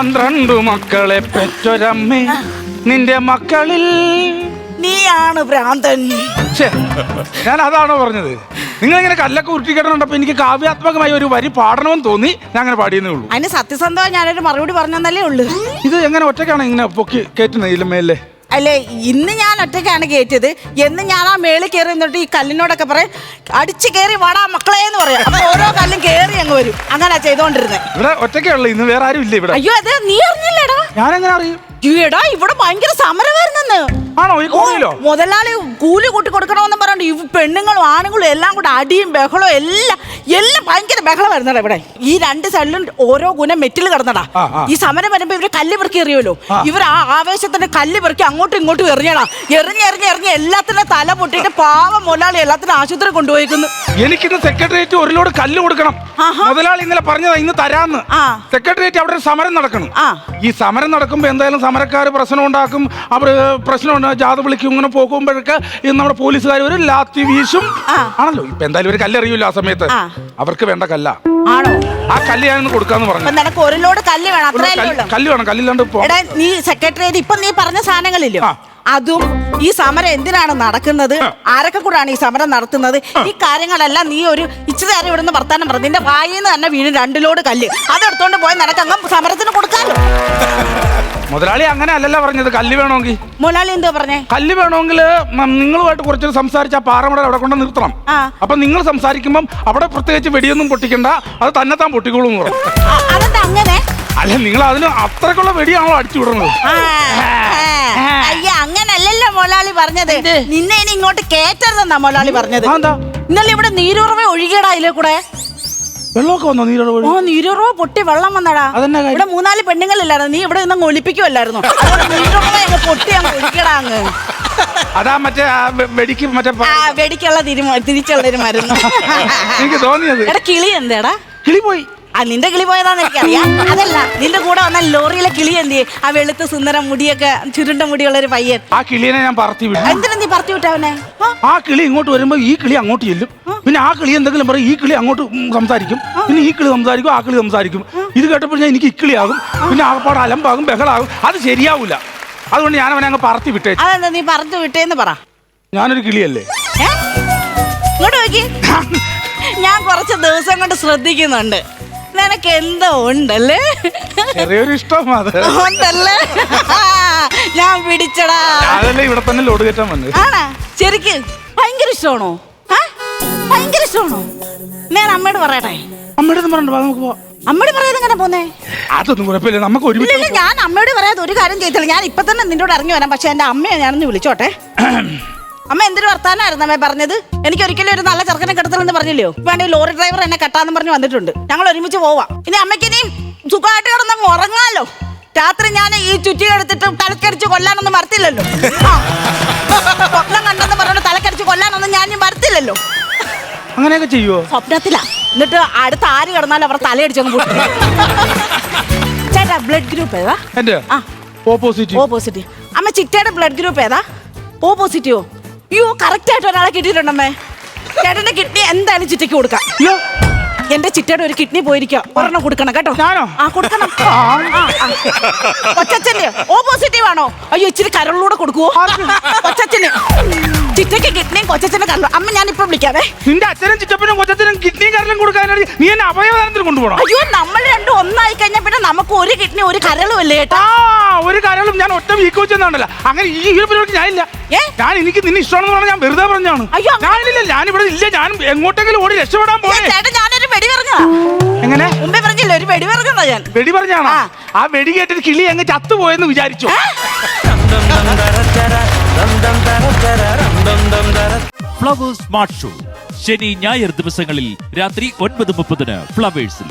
12 മക്കളെ പെറ്റൊരമ്മേ, നിന്റെ മക്കളിൽ നീയാണ് ഭ്രാന്തൻ. ഞാൻ അതാണോ പറഞ്ഞത്? നിങ്ങൾ ഇങ്ങനെ കല്ലൊക്കെ ഉരുട്ടിക്കെട്ടണുണ്ടപ്പോ എനിക്ക് കാവ്യാത്മകമായി ഒരു വരി പാടണമെന്ന് തോന്നി, ഞാൻ അങ്ങനെ പാടിയെന്നേ ഉള്ളൂ. അതിന് സത്യസന്ധമായി ഞാനൊരു മറുപടി പറഞ്ഞതല്ലേ ഉള്ളു. ഇത് എങ്ങനെ ഒറ്റയ്ക്കാണ് ഇങ്ങനെ പൊക്കി കയറ്റുന്നത് ഇല്ലമ്മേലെ? അല്ലേ, ഇന്ന് ഞാൻ ഒറ്റയ്ക്കാണ് കയറ്റിയത്. എന്ന് ഞാൻ ആ മേളിൽ കയറി നിന്നിട്ട് ഈ കല്ലിനോടൊക്കെ പറയും, അടിച്ചു കയറി വാടാ മക്കളെ എന്ന് പറയാം. അപ്പൊ ഓരോ കല്ലും കയറി അങ്ങ് വരും. അങ്ങനെ ചെയ്തോണ്ടിരുന്നത്. ഇവിടെ ഒറ്റയ്ക്കുള്ളൂ, ഇന്ന് വേറെ ആരും ഇല്ല ഇവിടെ. അയ്യോ, അതെ, നീ അറിഞ്ഞില്ലേടാ? ഞാനെങ്ങനെ അറിയും? എടാ, ഇവിടെ ഭയങ്കര സമരമായിരുന്നെന്ന്. ആണോ? ഈ കോണിലോ? മുതലാളി കൂലി കൂട്ടി കൊടുക്കണമെന്ന് പറഞ്ഞിട്ട് ഈ പെണ്ണുങ്ങളും ആണുങ്ങളും എല്ലാം കൂടെ അടിയും ബഹളവും എല്ലാം ഭയങ്കര ബഹളമായിരുന്നടാ ഇവിടെ. ഈ രണ്ട് സൈഡിലും ഓരോ ഗുണം മെറ്റിൽ കിടന്നടാ. ഈ സമരം വരുമ്പോ ഇവര് കല്ല് പെറുക്കി എറിയുമല്ലോ. ഇവർ ആ ആവേശത്തിന്റെ കല്ല് പെറുക്കി അങ്ങോട്ടും ഇങ്ങോട്ടും എറിഞ്ഞടാ. എറിഞ്ഞ് എല്ലാത്തിനും തല പൊട്ടിയിട്ട് പാവം മുതലാളി എല്ലാത്തിനും ആശുപത്രി കൊണ്ടുപോയിക്കുന്നു. എനിക്കിന്ന് സെക്രട്ടേറിയറ്റ് ഒരു ലോഡ് കല്ല് കൊടുക്കണം. മുതലാളി ഇന്നലെ പറഞ്ഞതാ ഇന്ന് തരാന്ന്. സെക്രട്ടേറിയറ്റ് അവിടെ ഒരു സമരം നടക്കണം. ഈ സമരം നടക്കുമ്പോ എന്തായാലും സമരക്കാർ പ്രശ്നം ഉണ്ടാക്കും. അവർ പ്രശ്നം ജാഥ വിളിക്കും. ഇങ്ങനെ പോകുമ്പോഴൊക്കെ നമ്മുടെ പോലീസുകാർ ഒരു ലാത്തി വീശും ആണല്ലോ. ഇപ്പൊ എന്തായാലും ഒരു കല്ലെറിയൂല്ലോ ആ സമയത്ത്. അവർക്ക് വേണ്ട കല്ല ആണോ? ആ കല്ല് ഞാനൊന്ന് കൊടുക്കാന്ന് പറഞ്ഞു. നിനക്ക് ഒരു ലോഡ് കല്ല് വേണം. കല്ല് വേണം. കല്ലില്ലാണ്ട് നീ സെക്രട്ടേറിയറ്റ് ഇപ്പൊ നീ പറഞ്ഞ സാധനങ്ങളില്ലോ, അതും ഈ സമരം എന്തിനാണ് നടക്കുന്നത്, ആരൊക്കെ കൂടാണ് ഈ സമരം നടത്തുന്നത്, ഈ കാര്യങ്ങളെല്ലാം നീ ഒരു ഇച്ചിരി നേരം ഇവിടുന്ന് വർത്താനം പറഞ്ഞു. നിന്റെ വായിന്ന് തന്നെ വീണ്ടും 2 ലോഡ് കല്ല് അതെടുത്തോണ്ട് പോയി നിനക്കങ്ങ് സമരത്തിന് കൊടുക്കാലോ. മുതലാളി അങ്ങനെ അല്ലല്ലോ പറഞ്ഞത്. കല്ല് വേണമെങ്കിൽ മുതലാളി എന്താ പറഞ്ഞേ? കല്ല് വേണമെങ്കിൽ നിങ്ങളുമായിട്ട് കുറച്ചൊരു സംസാരിച്ച് ആ പാറമട അവിടെ കൊണ്ട് നിർത്തണം. അപ്പൊ നിങ്ങൾ സംസാരിക്കുമ്പം അവിടെ പ്രത്യേകിച്ച് വെടിയൊന്നും പൊട്ടിക്കണ്ട, അത് തന്നെത്താൻ പൊട്ടിക്കോളൂ. അതെന്താ അങ്ങനെ? അല്ല, നിങ്ങൾ അതിന് അത്രക്കുള്ള വെടിയാണല്ലോ അടിച്ചു വിടുന്നത്. അയ്യ, അങ്ങനല്ലല്ലോ മുതലാളി പറഞ്ഞത്. നിന്നെ ഇനി ഇങ്ങോട്ട് കേറ്റരുതെന്നാ മുതലാളി പറഞ്ഞത്. ഇന്നലെ ഇവിടെ നീരുറവ ഒഴുകിയടാ അതിലെ കൂടെ. വെള്ളമൊക്കെ വന്നോ? നീരുറവ പൊട്ടി വെള്ളം വന്നടാ. ഇവിടെ 3-4 പെണ്ണുങ്ങളില്ലായിരുന്നു. നീ ഇവിടെ നിന്ന് ഒളിപ്പിക്കുമല്ലായിരുന്നു. നീരുറവ പൊട്ടി അങ്ങ് ഒഴുകിയടാ അങ്ങ്. അതാ മറ്റേ വെടിക്കുള്ള തിരിച്ചുള്ളൊരു മരുന്ന്. എനിക്ക് തോന്നിയത്. എടാ, കിളി എന്താടാ? കിളി പോയി. നിന്റെ കിളി പോയതാന്ന് എനിക്കറിയാം. അതല്ല, നിന്റെ കൂടെ വന്ന ലോറിയിലെ കിളി എന്തി? ആ വെളുത്ത സുന്ദരം മുടിയൊക്കെ ചുരുണ്ട മുടിയുള്ള ഒരു പയ്യൻ. ആ കിളിയെ ഞാൻ പറത്തി വിട്ടു. എന്തിനാ നീ പറത്തി വിട്ടവനെ? ആ കിളി ഇങ്ങോട്ട് വരുമ്പോ ഈ കിളി അങ്ങോട്ട് ചെല്ലും. പിന്നെ ആ കിളി എന്തെങ്കിലും പറയും, ഈ കിളി അങ്ങോട്ട് സംസാരിക്കും. പിന്നെ ഈ കിളി സംസാരിക്കും, ആ കിളി സംസാരിക്കും. ഇത് കേട്ടപ്പോൾ ഞാൻ എനിക്ക് ഇക്കിളിയാകും. പിന്നെ ആകപ്പാട് അലമ്പാകും, ബഹളാകും. അത് ശരിയാവൂല. അതുകൊണ്ട് ഞാൻ അവനെ അങ്ങ് പറത്തി വിട്ടേ. അതെന്താ നീ പറത്തി വിട്ടേന്ന് പറ. ഞാനൊരു കിളിയല്ലേ? ഇങ്ങോട്ട് നോക്കി. ഞാൻ കുറച്ച് ദിവസം കൊണ്ട് ശ്രദ്ധിക്കുന്നുണ്ട്. നിനക്ക് എന്തോ ഉണ്ടല്ലേ? ചെറിയൊരു ഇഷ്ടം ഉണ്ടല്ലേ? ഞാൻ പിടിച്ചടാ. അതല്ലേ ഇവിടെ തന്നെ ലോഡ് കയറ്റാൻ വന്നത്. ആണാ? ശരിക്ക് ഭയങ്കര ഇഷ്ടമാണോ? ഭയങ്കര ഇഷ്ടമാണോ? ഞാൻ അമ്മയോട് പറയട്ടെ. അമ്മയോട് പറഞ്ഞിട്ട് നമുക്ക് പോവാം. അമ്മയോട് പറയാതെ എങ്ങനെ പോന്നേ? അതൊന്നും കുഴപ്പമില്ല, നമുക്ക് ഒരുമിച്ച്. ഞാൻ അമ്മയോട് പറയാതെ ഒരു കാര്യം ചെയ്തില്ല. ഞാൻ ഇപ്പൊ തന്നെ നിന്നോട് ഇറങ്ങി വരാം. പക്ഷെ എന്റെ അമ്മയെ ഞാനൊന്ന് വിളിച്ചോട്ടെ. അമ്മ എന്തൊരു വർത്താനായിരുന്നു അമ്മ പറഞ്ഞത്? എനിക്ക് ഒരിക്കലും ഒരു നല്ല ചെറുക്കനെ കെടുത്തലെന്ന് പറഞ്ഞില്ലയോ? വേണ്ടി ലോറി ഡ്രൈവർ എന്നെ കെട്ടാന്ന് പറഞ്ഞ് വന്നിട്ടുണ്ട്. ഞങ്ങൾ ഒരുമിച്ച് പോവാം. ഇനി അമ്മയ്ക്ക് ഇനിയും സുഖമായിട്ട് കിടന്നങ്ങ് ഉറങ്ങാലോ. രാത്രി ഞാൻ ഈ ചുറ്റി എടുത്തിട്ട് തലക്കടിച്ച് കൊല്ലാനൊന്നും മറത്തില്ലല്ലോ. സ്വപ്നം കണ്ടെന്ന് പറഞ്ഞോണ്ട് തലക്കടിച്ച് കൊല്ലാനൊന്നും ഞാൻ മറത്തില്ലല്ലോ. അങ്ങനെയൊക്കെ ചെയ്യുവോ? സ്വപ്നത്തിലാ. എന്നിട്ട് അടുത്ത് ആര് കിടന്നാലും അവർ തലയടിച്ചങ്ങ് പൊട്ടി. ചേട്ടാ, ബ്ലഡ് ഗ്രൂപ്പ് ഏതാ? ഓപ്പോസിറ്റീവ്. അമ്മ ചിറ്റയുടെ ബ്ലഡ് ഗ്രൂപ്പ് ഏതാ? ഓ പോസിറ്റീവോ? അയ്യോ, കറക്റ്റ് ആയിട്ട് ഒരാളെ കിട്ടിയിട്ടുണ്ടമ്മേ. ചേട്ടന്റെ കിഡ്നി എന്തായാലും ചിറ്റയ്ക്ക് കൊടുക്കാം. എന്റെ ചിറ്റയുടെ ഒരു കിഡ്നി പോയിരിക്കുക. ഒരെണ്ണം കൊടുക്കണം കേട്ടോ. കൊടുക്കണം. കൊച്ചച്ഛന്റെ ഓ പോസിറ്റീവ് ആണോ? അയ്യോ, ഇച്ചിരി കരളിലൂടെ കൊടുക്കുവോ? കൊച്ചച്ഛന് ചിറ്റയ്ക്ക് കിഡ്നിയും കൊച്ചച്ഛന്റെ കരളും. അമ്മ ഞാൻ ഇപ്പൊ വിളിക്കാവേ. നിന്റെ അച്ഛനും ചിറ്റപ്പനും കൊച്ചച്ഛനും കിഡ്നിയും കരളും കൊടുക്കാനാണ് നീ എന്നെ അവയവദാനത്തിന് കൊണ്ടുപോകണം. അയ്യോ, നമ്മൾ രണ്ടും ഒന്നായി കഴിഞ്ഞാൽ പിന്നെ നമുക്ക് ഒരു കിഡ്നി ഒരു കരളും അല്ലേ ചേട്ടാ? ഒരു കരളും ഞാൻ ഒറ്റ വീക്ക് വെച്ചെന്നാണല്ലോ. അങ്ങനെ ഈ ഒരു പരിപാടിക്ക് ഞാനില്ല. ഞാൻ എനിക്ക് നിന്നെ ഇഷ്ടമാണെന്ന് പറഞ്ഞാൽ ഞാൻ വെറുതെ പറഞ്ഞാണ്. ഞാനില്ല, ഞാനിവിടെ ഇല്ല. ഞാൻ എങ്ങോട്ടെങ്കിലും ഓടി രക്ഷപ്പെടാൻ പോണേ. ഞാനൊരു വെടി പറഞ്ഞതാ. എങ്ങനെ? മുമ്പേ പറഞ്ഞില്ല, ഒരു വെടി പറഞ്ഞതാ ഞാൻ. വെടി പറഞ്ഞാണോ? ആ വെടി കേട്ടിട്ട് കിളി അങ്ങ് ചത്തുപോയെന്ന് വിചാരിച്ചു. ഫ്ലവേഴ്സ് സ്മാർട്ട് ഷോ ശനി ഞായർ ദിവസങ്ങളിൽ രാത്രി 9:30 ഫ്ലവേഴ്സിൽ.